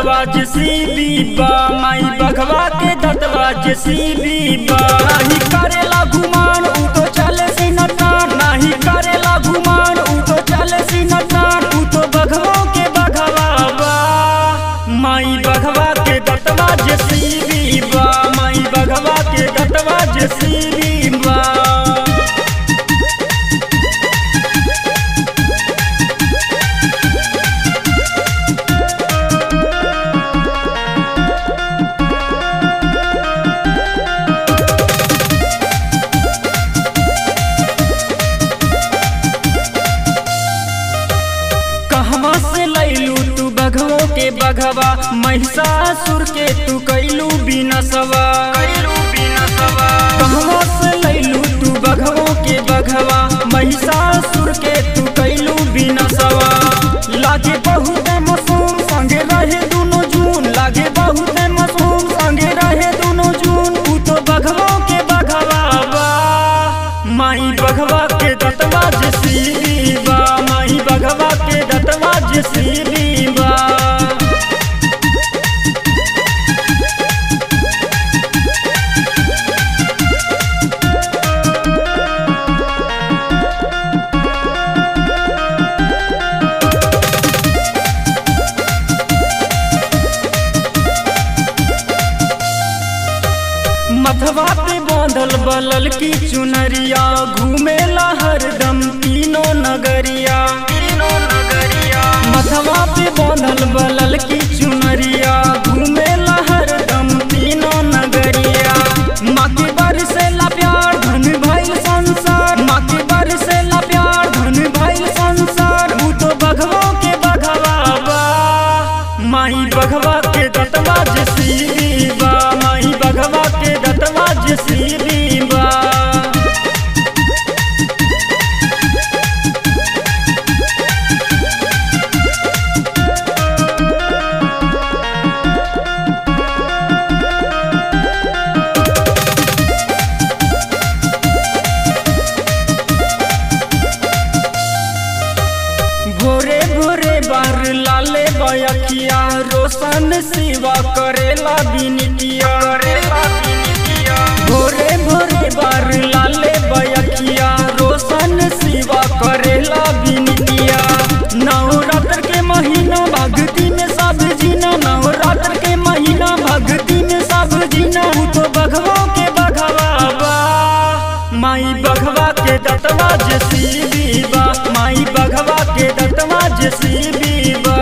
दतवा JCB बा, माई बघवा के दतवा जेसीबी बा। नाही करेला गुमान उ तो चले सिनतान, नाही करेला गुमान उ तो चले सिनतान। उ तो बघवा के बघवा बा, माई बघवा के दतवा जेसीबी बा, माई बघवा के दतवा जेसीबी बा। कहवा से लैलू तू बघवो के बघवा, महिषासुर के तू कैलू बिनसवा। कहवा से लैलू तू बघवो के बघवा, महिषासुर के तू कैलू बिनसवा। लागे बहुत मासूम संगे रहे दोनों जून, लागे बहुत मासूम संगे रहे दोनों जून। तू तो बघवो के बघवा बा, माई बघवा के दतवा जेसीबी बा, माई बघवा के दतवा जेसीबी बा। मथवा पे बांधल बलल की चुनरिया, घूमेला हरदम तीनों नगरिया। मथवा पे बांधल बलल की चुनरिया, घूमेला हरदम तीनों नगरिया। माँ के बरसेला प्यार धन भइल संसार, माँ के बरसेला प्यार धन भइल संसार। उ तो बघवा के बघवा बा, माई बघवा के दतवा जेसीबी बा, माई बघवा के दतवा जेसीबी बा। भोरे भोरे बार लाले बयखिया, रोशन सेवा करेला बिनतिया। भोरे भोरे बार लाले बयखिया, रोशन सेवा करेला बिनतिया। नवरात्र के महीना भक्ति में सब जीना, नवरात्र के महीना भक्ति में सब जीना। उ तो बघवा के बघवा बा, माई बघवा के दतवा जेसीबी बा, माई बघवा के दतवा जेसीबी बा।